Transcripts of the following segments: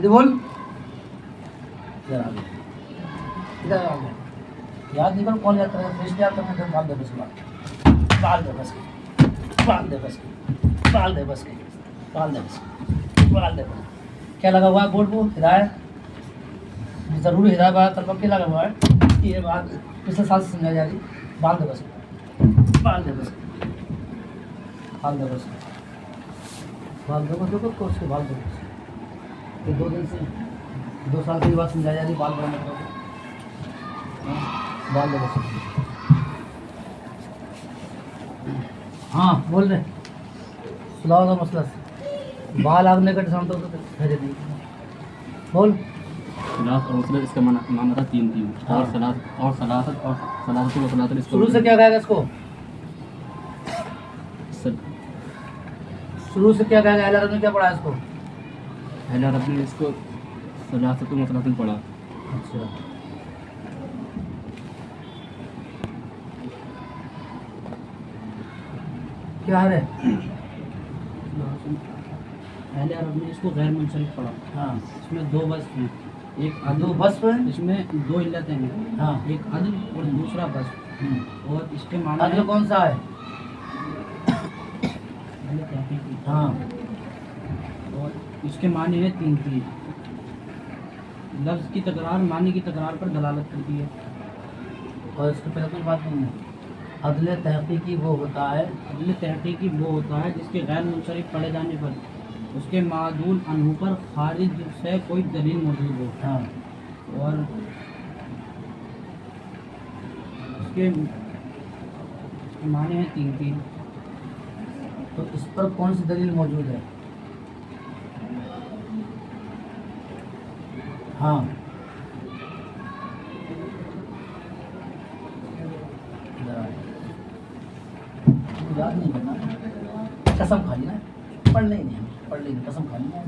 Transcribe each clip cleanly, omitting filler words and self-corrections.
جلدی بول. ادھر آ گیا, ادھر آ گیا. یاد نہیں کر کون یاد کرے گا. فریش یاد کرنا تو بال دے بس کے بال دے بس کے بال دے بس کے بال دے بس کے بال دے بس کے بال دے بس. کیا لگا ہوا ہے بورڈ کو؟ ہدایت. ضروری ہدایت بات طلبہ کیا لگا ہوا ہے؟ یہ بات پچھلے سال سے سمجھائی جا رہی. بال دے بس کے بال دے بس کے بال دے بس کے بال دے بس کو اس کے بال دے بس. یہ 2 دن سے 2 سال کی بات سمجھائی جا رہی. بال بڑھانے کا بال دے بس. ہاں بول رہے سلاؤ کا مسئلہ بال آگنے کا ڈساؤنٹ تو بھیجے نہیں. بول. سلاس اور مسلط اس کا معنی تھا 3 اور سلاس اور سلاست اور سلاست و سلاست اس شروع سے کیا کہے گا اس کو؟ شروع سے کیا کہے گا؟ اہل عرب نے کیا پڑھا ہے اس کو؟ اہل عرب نے اس کو سلاست و سلاست پڑھا. اچھا کیا ہے؟ اہل عرب نے اس کو غیر منصرف پڑھا. ہاں اس میں 2 وصف ہیں. ایک دو عدل بس پہ. اس میں 2 علتیں ہیں. ہاں ایک عدل اور دوسرا وصف. اور اس کے معنی عدل کون سا ہے؟ اہل تحقیقی. ہاں اور اس کے معنی ہے 3 لفظ کی تکرار معنی کی تکرار پر دلالت کرتی ہے. اور اس کے پہلے کوئی بات نہیں ہے. عدل تحقیقی وہ ہوتا ہے. عدل تحقیقی وہ ہوتا ہے جس کے غیر منصرف پڑھے جانے پر اس کے معدول عنہ پر خارج سے کوئی دلیل موجود ہو. ہاں اور اس کے معنی ہیں 3. تو اس پر کون سی دلیل موجود ہے؟ ہاں یاد نہیں کرنا. قسم کھا لی نا. پڑھنا ہی نہیں ہے. پڑھ لیں گے. قسم کھا لی نا.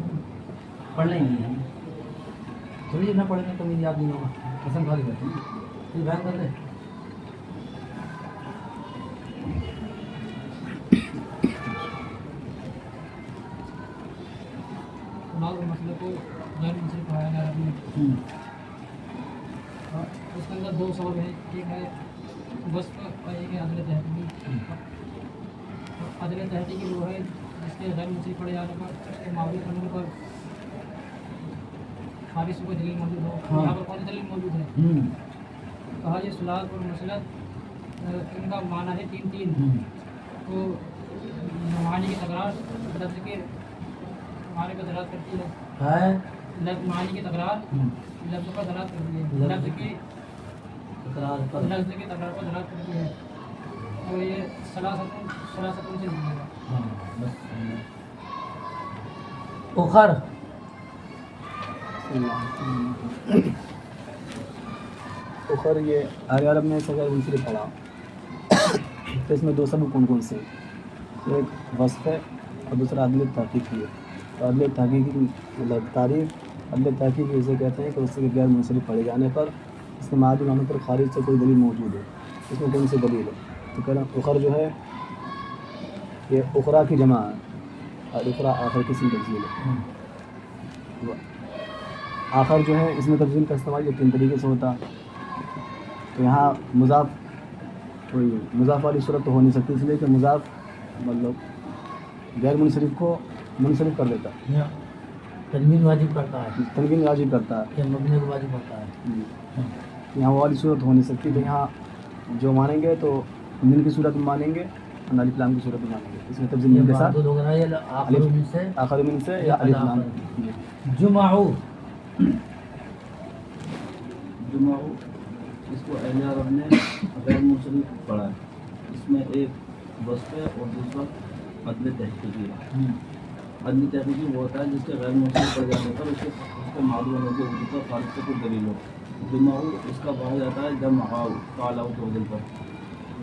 پڑھنا ہی نہیں ہے. تھوڑی نہ پڑھیں گے تو مجھے یاد نہیں ہوگا. قسم کھا لی جاتی ہے. یہ بیان کر دے. مسئلے کو غیر منصرف پڑھایا گیا عرب میں. اس کے اندر 2 سبب ہیں. ایک ہے وصف اور ایک ہے عدل تحقیقی. عدل تحقیقی وہ ہے جس کے غیر منصرف پڑھے جانے پر اس کے معاملے کرنے پر خارج سے کوئی دلیل موجود ہو. یہاں پر کون سی دلیل موجود ہے؟ کہا یہ سلاس اور مسلط ان کا معنی ہے 3. تو معنی کی تکرار لفظ کے معنی پر دلالت کرتی ہے. معنی کی تکرار لفظ پر دلالت کرتی ہے. لفظ کی تکرار پر دلالت کرتی ہے. اور یہ سلاست سے ملے گا. اخر اخر یہ اہل عرب نے اسے غیر منصرف پڑھا. تو اس میں 2 سبب کون سے ہیں؟ ایک وصف ہے اور دوسرا عدل تحقیقی ہے. تو عدل تحقیقی مطلب تعریف عدل تحقیقی اسے کہتے ہیں کہ اس کے غیر منصرف پڑھے جانے پر اس کے معدول عنہ پر خارج سے کوئی دلیل موجود ہے. اس میں کون سی دلیل ہے؟ تو کہہ رہا اخر جو ہے یہ اخرا کی جمع ہے اور اخرا آخر کی اسم تفضیل ہے. آخر جو ہے اس میں تفضیل کا استعمال یہ 3 طریقے سے ہوتا. تو یہاں مضاف کوئی مضاف والی صورت تو ہو نہیں سکتی اس لیے کہ مضاف مطلب غیر منصرف کو منصرف کر دیتا ہے. تنوین واجب کرتا ہے. تنوین واجب کرتا ہے. یا مبنی کو واجب کرتا ہے. یہاں وہ والی صورت ہو نہیں سکتی. تو یہاں جو مانیں گے تو من کی صورت میں مانیں گے اور الف لام کی صورت میں مانیں گے. اس میں تفضیل کے ساتھ آخر من سے یا الف لام. جمعو اس کو اہل عرب نے غیر منصرف پڑھا ہے. اس میں ایک وصف ہے اور دوسرا عدل تحقیقی ہے. عدل تحقیقی وہ ہوتا ہے جس کے غیر منصرف پڑھ جانے پر اس کے معلوم ہونے کے وجود پر خارج سے کوئی دلیل ہو. جمعو اس کا باہر جاتا ہے جمعاؤ فعلاؤ کے وزن پر.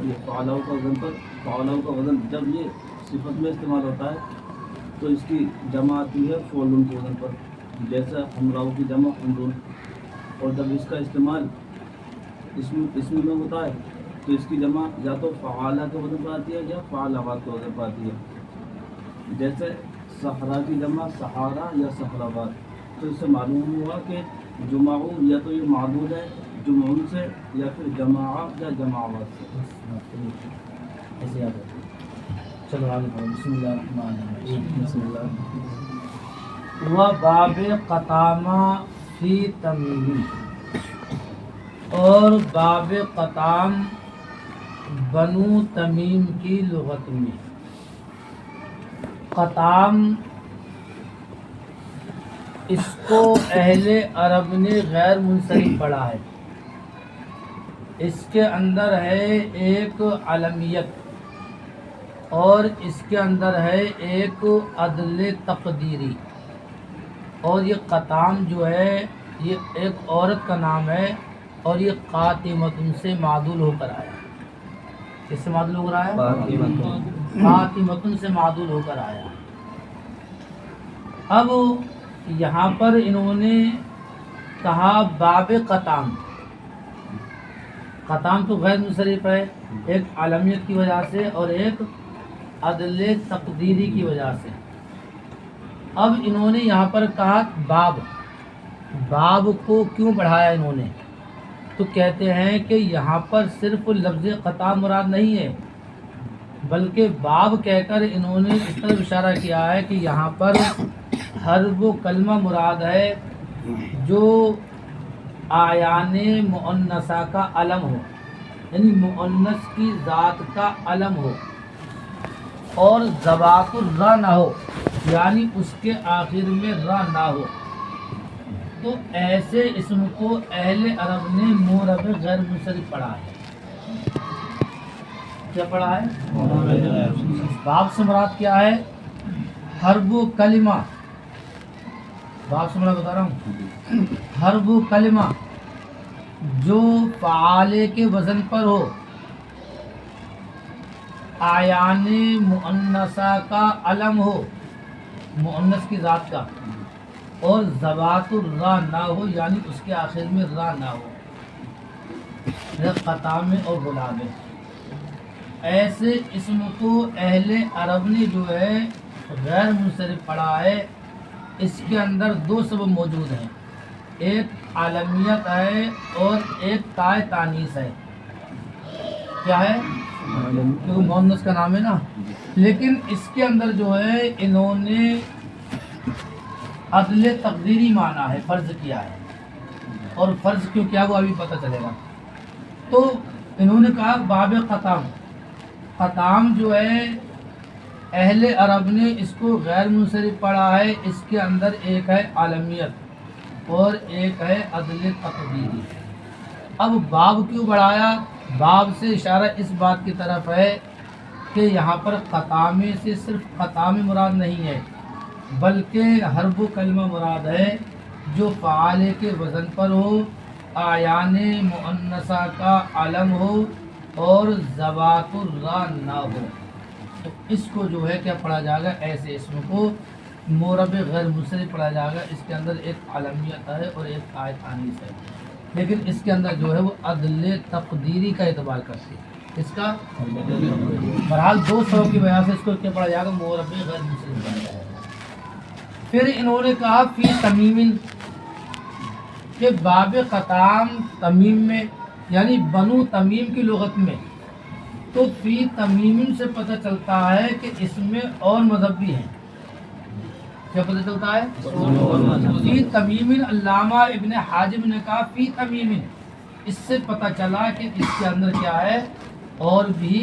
یہ فعلاؤ کا وزن جب یہ صفت میں استعمال ہوتا ہے تو اس کی جمع آتی ہے فعلن کے وزن پر. جیسا ہمراؤ کی جمع ہمرون. اور جب اس کا استعمال اسم میں ہوتا ہے تو اس کی جمع یا تو فعالہ کے وزن پر آتی ہے یا فعالات کے وزن پر آتی ہے. جیسے صحرا کی جمع صحارا یا صحراوات تو اس سے معلوم ہوا کہ جمعو یا تو یہ معدود ہے جمعون سے یا پھر جماعت یا جماعت سے. ایسے یاد ہے. چلو آگے پڑھو. بسم اللہ الرحمن الرحیم. بسم اللہ. وباب قطامہ فی تمیم، اور باب قطام بنو تمیم کی لغت میں. قطام اس کو اہل عرب نے غیر منصرف پڑھا ہے. اس کے اندر ہے ایک علمیت اور اس کے اندر ہے ایک عدل تقدیری. اور یہ قطام جو ہے یہ ایک عورت کا نام ہے اور یہ قاطمتن سے معدول ہو کر آیا. کس سے معدول ہو کر آیا؟ قاطمتن سے معدول ہو کر آیا. اب یہاں پر انہوں نے کہا باب قطام. قطام تو غیر منصرف ہے ایک عالمیت کی وجہ سے اور ایک عدل تقدیری کی وجہ سے. اب انہوں نے یہاں پر کہا باب. باب کو کیوں بڑھایا انہوں نے؟ تو کہتے ہیں کہ یہاں پر صرف لفظ قطام مراد نہیں ہے بلکہ باب کہہ کر انہوں نے اس طرح اشارہ کیا ہے کہ یہاں پر ہر وہ کلمہ مراد ہے جو آیان مؤنثہ کا علم ہو، یعنی مؤنث کی ذات کا علم ہو اور ذوات الراء نہ ہو، یعنی اس کے آخر میں را نہ ہو. تو ایسے اسم کو اہل عرب نے مورب غیر منصرف پڑھا ہے. کیا پڑھا ہے؟ باب سے مراد کیا ہے؟ ہر وہ کلمہ. باب سے مراد بتا رہا ہوں ہر وہ کلمہ جو فعالے کے وزن پر ہو، آیان مؤنثہ کا علم ہو، مؤنث کی ذات کا، اور ذوات الراء نہ ہو، یعنی اس کے آخر میں را نہ ہو. قطام اور غلام. ایسے اسم کو اہل عرب نے جو ہے غیر منصرف پڑھا ہے. اس کے اندر دو سبب موجود ہیں، ایک عالمیت ہے اور ایک تائے تانیث ہے. کیا ہے؟ کیونکہ مؤنث کا نام ہے نا. لیکن اس کے اندر جو ہے انہوں نے عدل تقدیری معنی ہے، فرض کیا ہے. اور فرض کیوں کیا وہ ابھی پتہ چلے گا. تو انہوں نے کہا باب قطام. قطام جو ہے اہل عرب نے اس کو غیر منصرف پڑھا ہے. اس کے اندر ایک ہے عالمیت اور ایک ہے عدل تقدیری. اب باب کیوں بڑھایا؟ باب سے اشارہ اس بات کی طرف ہے کہ یہاں پر قطامے سے صرف قطام مراد نہیں ہے بلکہ ہر وہ کلمہ مراد ہے جو فعالے کے وزن پر ہو، آیان مؤنثہ کا علم ہو اور ذوات الراء نہ ہو. تو اس کو جو ہے کیا پڑھا جائے گا؟ ایسے اسم کو مورب غیر منصرف پڑھا جائے گا. اس کے اندر ایک عالمیت ہے اور ایک تائے تانیث ہے، لیکن اس کے اندر جو ہے وہ عدل تقدیری کا اعتبار کرتی ہے. اس کا بہرحال دو سو کی وجہ سے اس کو کیا پڑھا جائے گا؟ مورب غیر منصرف پڑھا جائے گا. پھر انہوں نے کہا فی تمیم، کہ باب قطام تمیم میں یعنی بنو تمیم کی لغت میں. تو فی تمیم سے پتہ چلتا ہے کہ اس میں اور مذہب بھی ہیں. کیا پتہ چلتا ہے؟ فی تمیم. علامہ ابن حاجب نے کہا فی تمیم، اس سے پتہ چلا کہ اس کے اندر کیا ہے؟ اور بھی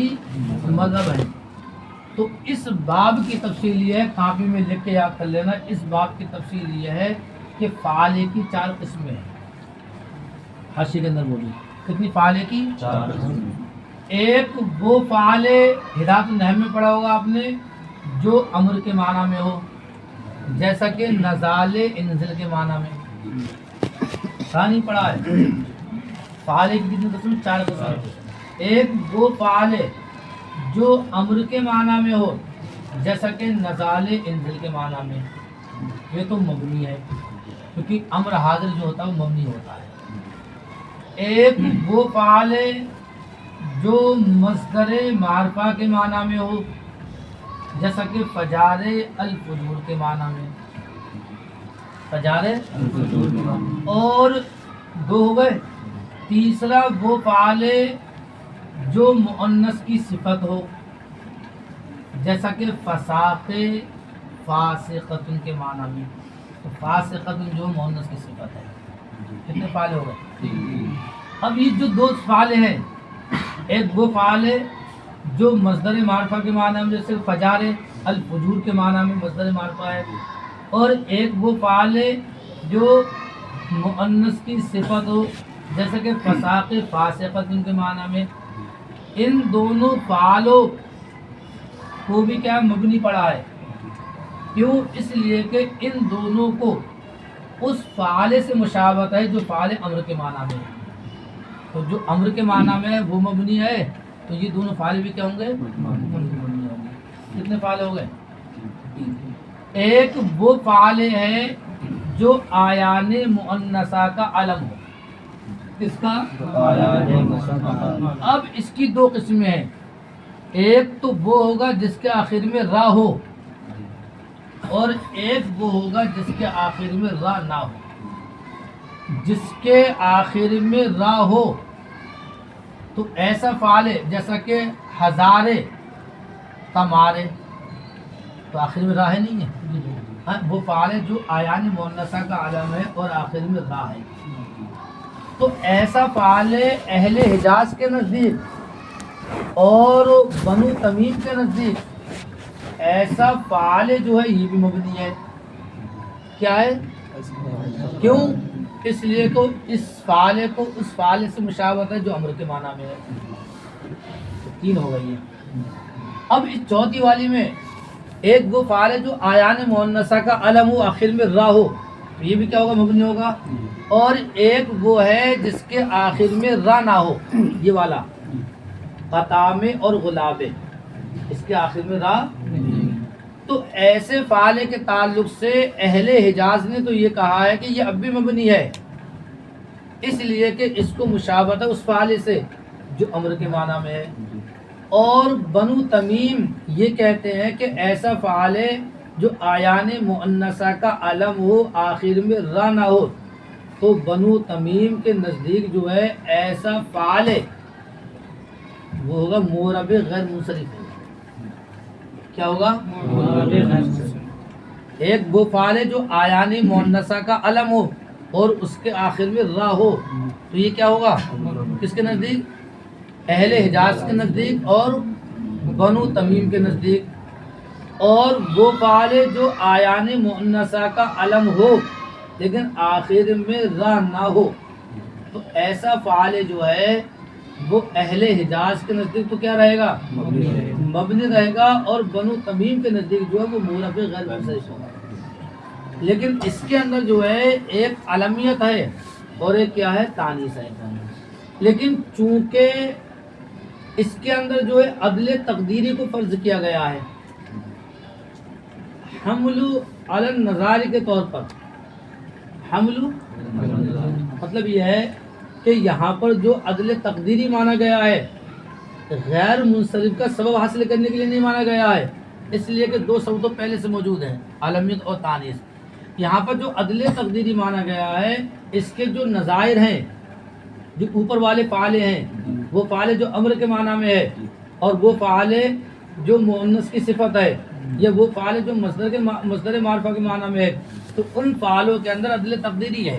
مذہب ہے. تو اس باب کی تفصیل یہ ہے، کاپی میں لکھ کے یاد کر لینا. اس باب کی تفصیل یہ ہے کہ فعالے کی 4 قسمیں ہیں. حاشیے کے اندر موجود کتنی فعالے کی؟ 4 قسمیں. ایک وہ فعالے ہدایت النحو میں پڑھا ہوگا آپ نے جو امر کے معنی میں ہو، جیسا کہ نزال انزل کے معنی میں. نہیں پڑھا ہے؟ فعالے کی کتنی قسم؟ 4 قسم. ایک وہ فعالے جو امر کے معنی میں ہو، جیسا کہ نزال انزل کے معنی میں. یہ تو مبنی ہے کیونکہ امر حاضر جو ہوتا ہے وہ مبنی ہوتا ہے. ایک وہ فعالے جو مصدر معرفہ کے معنی میں ہو، جیسا کہ فجار الفجور کے معنی میں. فجارے اور دو ہو گئے. تیسرا وہ فعال جو مؤنث کی صفت ہو جیسا کہ فساق فاسقتن کے معنی میں. تو فاسقتن جو مؤنث کی صفت ہے. کتنے فعال ہو گئے؟ اب یہ جو دو فعال ہیں ایک وہ فعال ہے جو مصدر معرفہ کے معنی میں جیسے فجار الفجور کے معنی میں مصدر معرفہ ہے اور ایک وہ فعال ہے جو مؤنث کی صفت ہو جیسے کہ فساق فاسقت ان کے معنی میں. ان دونوں فعالوں کو بھی کیا مبنی پڑا ہے. کیوں؟ اس لیے کہ ان دونوں کو اس فعال سے مشابہت ہے جو فعال امر کے معنی میں ہے. تو جو امر کے معنی میں ہے وہ مبنی ہے تو یہ دونوں فعال بھی کیا ہوں گے؟ مبنی ہوں گے. کتنے فعال ہو گئے؟ ایک وہ فعال ہے جو آیان مؤنثہ کا علم ہو. کس کا؟ اب اس کی دو قسمیں ہیں. ایک تو وہ ہوگا جس کے آخر میں را ہو اور ایک وہ ہوگا جس کے آخر میں را نہ ہو. جس کے آخر میں را ہو تو ایسا فعال ہے جیسا کہ ہزارے تمارے تو آخر میں راہ نہیں ہے. ہاں وہ فعال ہے جو آیان مؤنثہ کا علم ہے اور آخر میں راہ ہے. تو ایسا فعال اہل حجاز کے نزدیک اور بنو تمیم کے نزدیک ایسا فعال جو ہے یہ بھی مبنی ہے. کیا ہے؟ کیوں؟ اس لیے کو اس فعال کو اس فعال سے مشابہت ہے جو امر کے معنی میں ہے. تین ہو گئی ہے. اب اس چوتھی والی میں ایک وہ فعال ہے جو آیان مؤنثہ کا علم ہو آخر میں را ہو یہ بھی کیا ہوگا؟ مبنی ہوگا. اور ایک وہ ہے جس کے آخر میں را نہ ہو یہ والا قطامے اور غلابے اس کے آخر میں را. تو ایسے فعال کے تعلق سے اہل حجاز نے تو یہ کہا ہے کہ یہ اب بھی مبنی ہے اس لیے کہ اس کو مشابہت ہے اس فعال سے جو امر کے معنی میں ہے. اور بنو تمیم یہ کہتے ہیں کہ ایسا فعال ہے جو آیان مؤنثہ کا علم ہو آخر میں را نہ ہو تو بنو تمیم کے نزدیک جو ہے ایسا فعال ہے وہ ہوگا مورب غیر منصرف. کیا ہوگا؟ ایک وہ فعال ہے جو آیان مؤنثہ کا علم ہو اور اس کے آخر میں را ہو تو یہ کیا ہوگا؟ کس کے نزدیک؟ اہل حجاز کے نزدیک اور بنو تمیم کے نزدیک. اور وہ فعال ہے جو آیان مؤنثہ کا علم ہو لیکن آخر میں را نہ ہو تو ایسا فعال جو ہے وہ اہل حجاز کے نزدیک تو کیا رہے گا؟ مبنی رہے گا اور بنو تمیم کے نزدیک جو ہے وہ مورب غیر منصرف ہوگا. لیکن اس کے اندر جو ہے ایک علمیت ہے اور ایک کیا ہے؟ تانیث ہے. لیکن چونکہ اس کے اندر جو ہے عدل تقدیری کو فرض کیا گیا ہے حمل علی النظار کے طور پر. حمل مطلب یہ ہے کہ یہاں پر جو عدل تقدیری مانا گیا ہے غیر منصرف کا سبب حاصل کرنے کے لیے نہیں مانا گیا ہے اس لیے کہ دو سبب تو پہلے سے موجود ہیں عالمیت اور تانیث. یہاں پر جو عدل تقدیری مانا گیا ہے اس کے جو نظائر ہیں جو اوپر والے فعال ہیں وہ فعال جو امر کے معنی میں ہے اور وہ فعال جو مؤنث کی صفت ہے یا وہ فعال جو مصدر معرفہ کے معنی میں ہے تو ان فعالوں کے اندر عدل تقدیری ہے.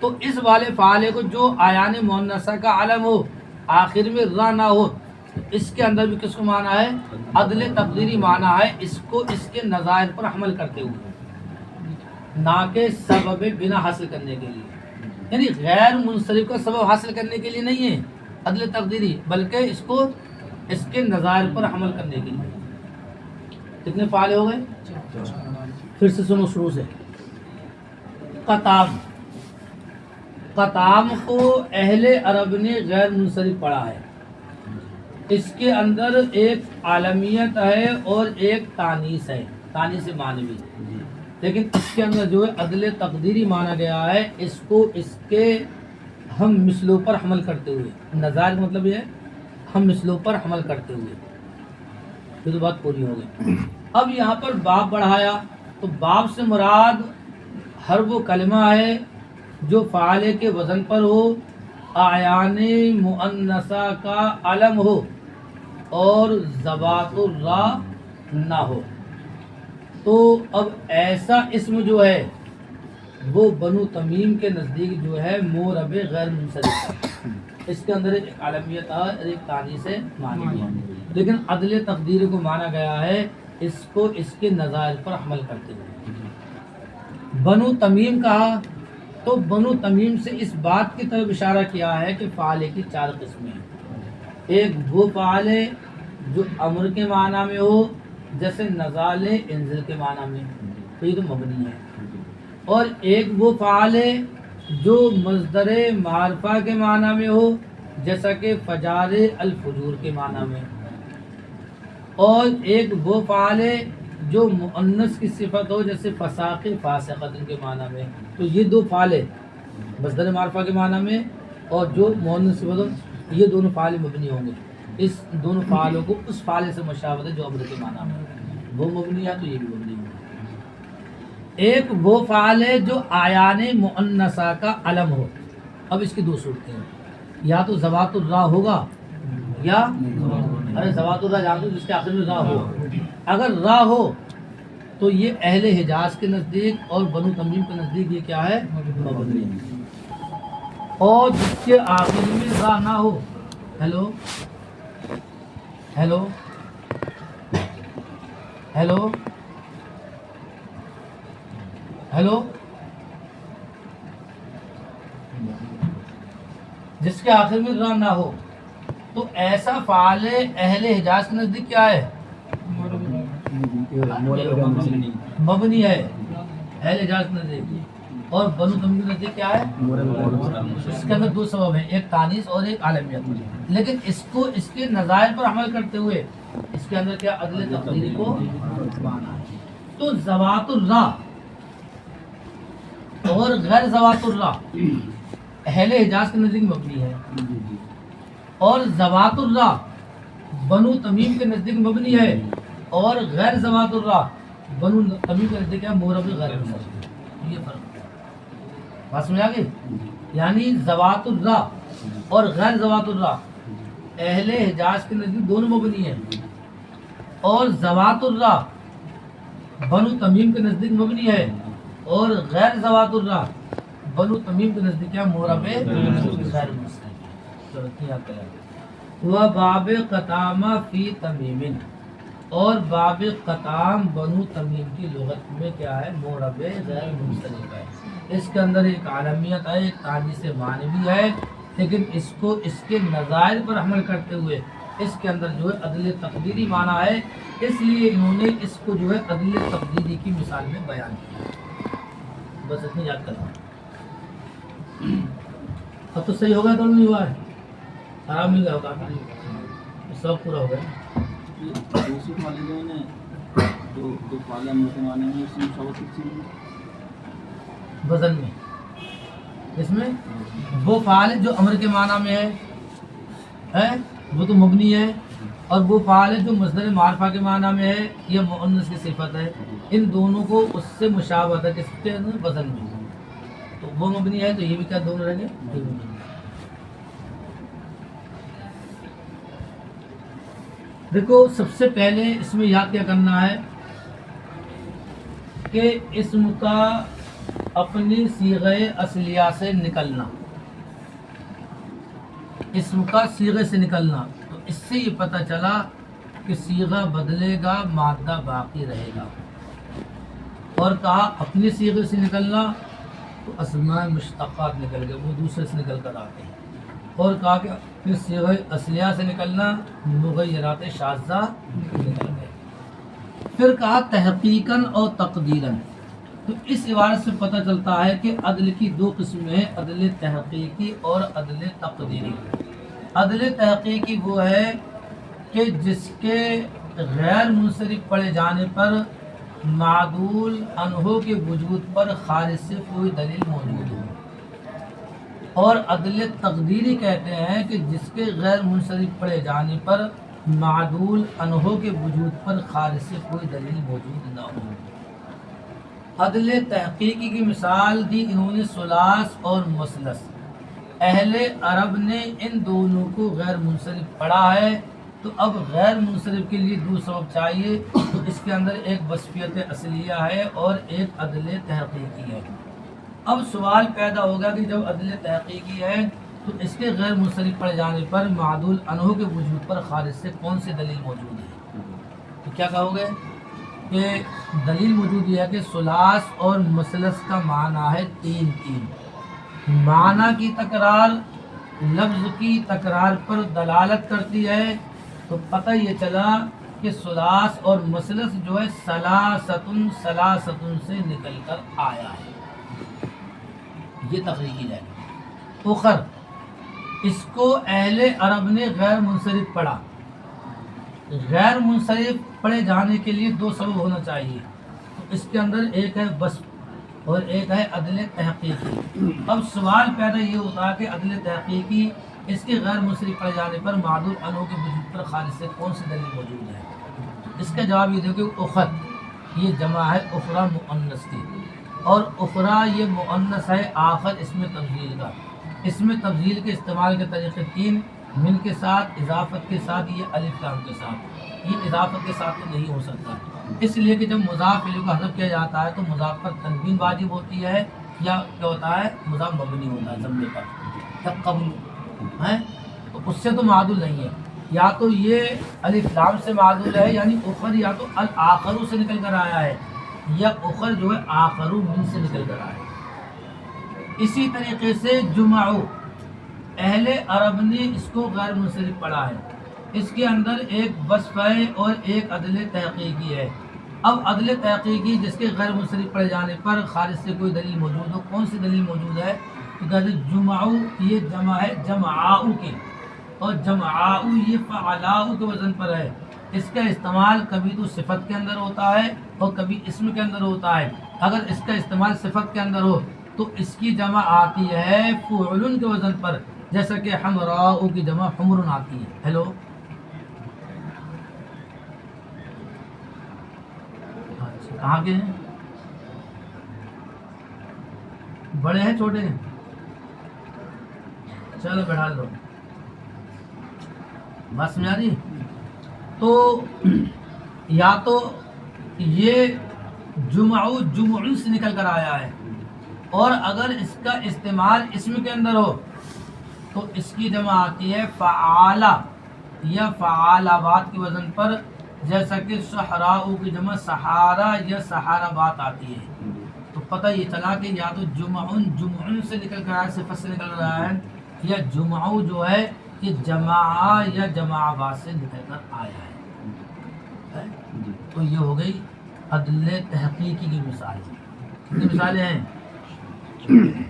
تو اس والے فعال کو جو آیان مؤنثہ کا علم ہو آخر میں را نہ ہو اس کے اندر بھی کس کو مانا ہے؟ عدل تقدیری مانا ہے اس کو اس کے نظائر پر عمل کرتے ہوئے نہ کہ سبب بنا حاصل کرنے کے لیے. یعنی غیر منصرف کا سبب حاصل کرنے کے لیے نہیں ہے عدل تقدیری بلکہ اس کو اس کے نظائر پر عمل کرنے کے لیے. کتنے فعال ہو گئے؟ پھر سے سنو شروع سے. قطام قطام کو اہل عرب نے غیر منصرف پڑھا ہے. اس کے اندر ایک عالمیت ہے اور ایک تانیث ہے تانیث معنوی. لیکن اس کے اندر جو ہے عدل تقدیری مانا گیا ہے اس کو اس کے ہم مثلوں پر حمل کرتے ہوئے نظائر مطلب یہ ہے ہم مثلوں پر حمل کرتے ہوئے. پھر تو بات پوری ہو گئی. اب یہاں پر باب بڑھایا تو باب سے مراد ہر وہ کلمہ ہے جو فعال کے وزن پر ہو، اعیان مؤنثہ کا علم ہو اور ذوات الرا نہ ہو۔ تو اب ایسا اسم جو ہے وہ بنو تمیم کے نزدیک جو ہے مورب غیر منصرف ہے، اس کے اندر ایک عالمیت ہے اور ایک تانیث معنی ہے، لیکن عدل تقدیر کو مانا گیا ہے اس کو اس کے نظائر پر عمل کرتے ہوئے۔ بنو تمیم کہا تو بنو تمیم سے اس بات کی طرف اشارہ کیا ہے کہ فعال کی 4 قسمیں ہیں۔ ایک وہ فعال ہے جو امر کے معنی میں ہو، جیسے نزال انزل کے معنی میں، تو یہ تو مبنی ہے، اور ایک وہ فعال ہے جو مصدر معرفہ کے معنی میں ہو، جیسا کہ فجار الفجور کے معنی میں، اور ایک وہ فعال ہے جو مؤنث کی صفت ہو، جیسے فساق فاسقۃ کے معنی میں۔ تو یہ 2 فعال ہے، مصدر معرفہ کے معنی میں اور جو مؤنث صفت ہو، یہ دونوں فعال مبنی ہوں گے۔ اس دونوں فعالوں کو اس فعال سے مشابہت ہے جو امر کے معنی میں، وہ مبنی ہے تو یہ بھی مبنی ہے۔ ایک وہ فعال ہے جو اعیان مؤنثہ کا علم ہو۔ اب اس کی 2 صورتیں ہیں، یا تو ذوات الراء ہوگا یا ارے ذوات الراء جانتے جس کے آخر میں راء ہو۔ اگر راء ہو تو یہ اہل حجاز کے نزدیک اور بنو تمیم کے نزدیک یہ کیا ہے؟ مبنی ہے۔ اور جس کے آخر میں راء نہ ہو، ہیلو ہیلو ہیلو ہیلو جس کے آخر میں راء نہ ہو تو ایسا فعال اہل حجاز کے نزدیک کیا ہے؟ مبنی ہے اہل حجاز کے نزدیک، اور بنو تمیم کے نزدیک کیا ہے؟ اس کے اندر 2 سبب ہیں، ایک تانیث اور ایک عالمیت، لیکن اس کو اس کے نظائر پر عمل کرتے ہوئے اس کے اندر کیا عدل تقدیری کو مانا ہے۔ تو ذوات الراء اور غیر ذوات الراء اہل حجاز کے نزدیک مبنی ہے، اور ذوات الراء بنو تمیم کے نزدیک مبنی ہے، اور غیر ذوات الراء بنو تمیم کے نزدیک ہے مورب غیر منصرف۔ یہ فرق بات سمجھ آ گئی؟ یعنی ذوات الراء اور غیر ذوات الراء اہل حجاز کے نزدیک دونوں مبنی ہیں، اور ذوات الراء بنو تمیم کے نزدیک مبنی ہے، اور غیر ذوات الراء بنو تمیم کے نزدیک کیا مورب غیر منصرف۔ وہ باب قطامہ فی تمیم، اور باب قطام بنو تمیم کی لغت میں کیا ہے؟ مورب غیر منصرف ہے۔ اس کے اندر ایک عالمیت ہے، ایک تانیث معنوی ہے، لیکن اس کو اس کے نظائر پر عمل کرتے ہوئے اس کے اندر جو ہے عدل تقدیری معنی ہے، اس لیے انہوں نے اس کو جو ہے عدل تقدیری کی مثال میں بیان کیا۔ بس اتنی یاد کرنا۔ اب تو صحیح ہو گیا، تو نہیں ہوا ہے، آرام مل گیا ہوگا، سب پورا ہو گیا۔ دوسری فعال جو ہے جو فعال امر کے معنی میں اس میں مشابہت کس چیز میں؟ وزن میں، اس میں وہ فعال جو امر کے معنی میں ہے وہ تو مبنی ہے، اور وہ فعال جو مصدر معرفہ کے معنی میں ہے یہ مؤنث کی صفت ہے، ان دونوں کو اس سے مشابہت ہے کس کے وزن میں، تو وہ مبنی ہے، تو یہ بھی کیا دونوں رہیں گے؟ دیکھو سب سے پہلے اس میں یاد کیا کرنا ہے کہ اسم کا اپنی صیغہ اصلیہ سے نکلنا، اسم کا صیغے سے نکلنا، تو اس سے یہ پتہ چلا کہ صیغہ بدلے گا مادہ باقی رہے گا، اور کہا اپنی صیغے سے نکلنا تو اسماء مشتقات نکل گئے، وہ دوسرے سے نکل کر آتے ہیں، اور کہا کہ اپنی صیغہ اصلیہ سے نکلنا مغیرات شاذہ نکل گئے، پھر کہا تحقیقاً اور تقدیراً، تو اس عبارت سے پتہ چلتا ہے کہ عدل کی 2 قسمیں ہیں، عدل تحقیقی اور عدل تقدیری۔ عدل تحقیقی وہ ہے کہ جس کے غیر منصرف پڑے جانے پر معدول عنہ کے وجود پر خارج سے کوئی دلیل موجود ہو، اور عدل تقدیری کہتے ہیں کہ جس کے غیر منصرف پڑے جانے پر معدول عنہ کے وجود پر خارج سے کوئی دلیل موجود نہ ہو۔ عدل تحقیقی کی مثال دی انہوں نے ثلاث اور مثلث. اہل عرب نے ان دونوں کو غیر منصرف پڑھا ہے، تو اب غیر منصرف کے لیے دو سبب چاہیے. تو اس کے اندر ایک وصفیت اصلیہ ہے اور ایک عدل تحقیقی ہے. اب سوال پیدا ہوگا کہ جب عدل تحقیقی ہے تو اس کے غیر منصرف پڑ جانے پر معدول عنہ کے وجود پر خارج سے کون سی دلیل موجود ہے؟ تو کیا کہو گے کہ دلیل موجود یہ ہے کہ ثلاث اور مثلث کا معنی ہے تین تین. معنی کی تکرار لفظ کی تکرار پر دلالت کرتی ہے. تو پتہ یہ چلا کہ ثلاث اور مثلث جو ہے ثلاثتن ثلاثتن سے نکل کر آیا ہے. یہ تخریجی ہے. اخر اس کو اہل عرب نے غیر منصرف پڑھا. غیر منصرف پڑھے جانے کے لیے دو سبب ہونا چاہیے. تو اس کے اندر ایک ہے وصف اور ایک ہے عدل تحقیقی. اب سوال پیدا یہ ہوتا ہے کہ عدل تحقیقی اس کے غیر منصرف پڑھے جانے پر معدول عنہ کے وجود پر خارج سے کون سی دلیل موجود ہے؟ اس کا جواب یہ دو کہ اخر یہ جمع ہے اخرى مؤنث کی، اور اخرى یہ مؤنث ہے آخر اسم تفضیل کا. اسم تفضیل کے استعمال کے طریقے تین: من کے ساتھ، اضافت کے ساتھ، یہ الف لام کے ساتھ. یہ اضافت کے ساتھ تو نہیں ہو سکتا، اس لیے کہ جب مضاف الیہ کو حذف کیا جاتا ہے تو مضاف پر تنوین واجب ہوتی ہے، یا کیا ہوتا ہے مضاف مبنی ہوتا ہے ضمے پر. جب قبل ہے تو اس سے تو معدول نہیں ہے. یا تو یہ الف لام سے معدول ہے، یعنی اخر یا تو الآخر سے نکل کر آیا ہے، یا اخر جو ہے آخر من سے نکل کر آیا ہے. اسی طریقے سے جمعو اہل عرب نے اس کو غیر منصرف پڑھا ہے. اس کے اندر ایک وصف ہے اور ایک عدل تحقیقی ہے. اب عدل تحقیقی جس کے غیر منصرف پڑھے جانے پر خارج سے کوئی دلیل موجود ہو، کون سی دلیل موجود ہے؟ تو کہتے ہیں جمعو یہ جمع ہے جمعاؤ کی، اور جمعاؤ یہ فعلاؤ کے وزن پر ہے. اس کا استعمال کبھی تو صفت کے اندر ہوتا ہے اور کبھی اسم کے اندر ہوتا ہے. اگر اس کا استعمال صفت کے اندر ہو تو اس کی جمع آتی ہے فعلن کے وزن پر، جیسا کہ حمراء کی جمع حمرن آتی ہے. ہیلو، کہاں کے ہیں؟ بڑے ہیں چھوٹے ہیں؟ چلو بیٹھا دو، بات سمجھا رہی؟ تو یا تو یہ جمعو جمعن سے نکل کر آیا ہے، اور اگر اس کا استعمال اسم کے اندر ہو تو اس کی جمع آتی ہے فعالہ یا فعالابات کے وزن پر، جیسا کہ صحراء کی جمع سہارا یا سہارابات آتی ہے. تو پتہ یہ چلا کہ یا تو جمعن جمعن سے نکل کر آیا، صفت سے نکل رہا ہے، یا جمعو جو ہے یہ جماع یا جماعات سے نکل کر آیا ہے. تو یہ ہو گئی عدل تحقیقی کی مثال. کتنی مثالیں ہیں؟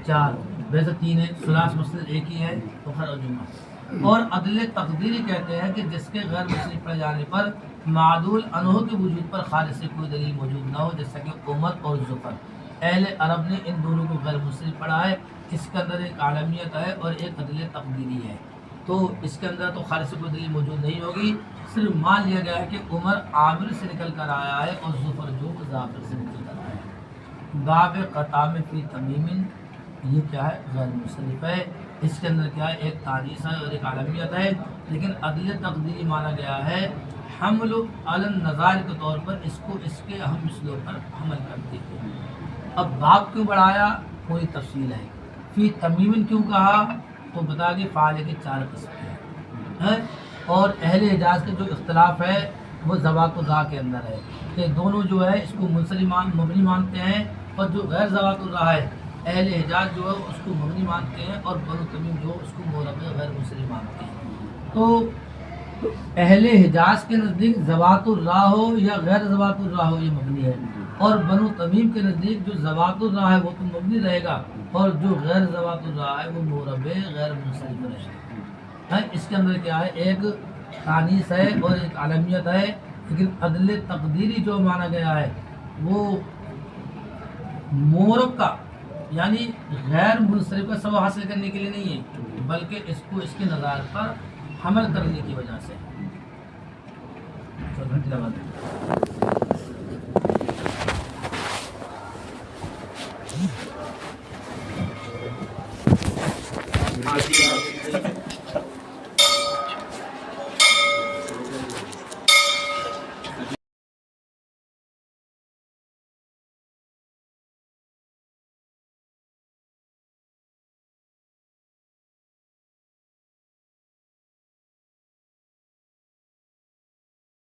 چار. ویسے تین ہیں، ثلاث مثلث ایک ہی ہے، اخر اور جمعہ. اور عدل تقدیری کہتے ہیں کہ جس کے غیر منصرف پڑ جانے پر معدول عنہ کے وجود پر خارج سے کوئی دلیل موجود نہ ہو، جیسا کہ عمر اور ظفر. اہل عرب نے ان دونوں کو غیر منصرف پڑھا ہے. اس کے اندر ایک عالمیت ہے اور ایک عدل تقدیری ہے. تو اس کے اندر تو خارج سے کوئی دلیل موجود نہیں ہوگی، صرف مان لیا گیا ہے کہ عمر عامر سے نکل کر آیا ہے اور ظفر جو ظافر سے نکل کر آیا ہے. باب قطام فی تمیم یہ کیا ہے؟ غیر منصرف ہے. اس کے اندر کیا ہے؟ ایک تانیث ہے اور ایک عالمیت ہے. لیکن عدل تقدیری مانا گیا ہے حمل علی النظائر کے طور پر، اس کو اس کے اہم مثلوں پر حمل کرتے ہیں. اب باب کیوں بڑھایا؟ کوئی تفصیل ہے. فی تمیم کیوں کہا؟ تو بتا کہ فعال کے چار قسم ہیں، اور اہل حجاز کا جو اختلاف ہے وہ ذوات الراء کے اندر ہے کہ دونوں جو ہے اس کو منصرف مبنی مانتے ہیں، اور جو غیر ذوات الراء ہے اہل حجاز جو ہے اس کو مبنی مانتے ہیں، اور بنو تمیم جو اس کو مورب غیر منصرف مانتے ہیں. تو اہل حجاز کے نزدیک ذوات الراء ہو یا غیر ذوات الراء ہو یہ مبنی ہے، اور بنو تمیم کے نزدیک جو ذوات الراء ہے وہ تو مبنی رہے گا، اور جو غیر ذوات الراء ہے وہ مورب غیر منصرف رہے گا. اس کے اندر کیا ہے؟ ایک تانیث ہے اور ایک عالمیت ہے. لیکن عدل تقدیری جو مانا گیا ہے وہ مورب کا یعنی غیر منصرف کا سبب حاصل کرنے کے لیے نہیں ہے، بلکہ اس کو اس کے نظائر پر حمل کرنے کی وجہ سے. آتی ہے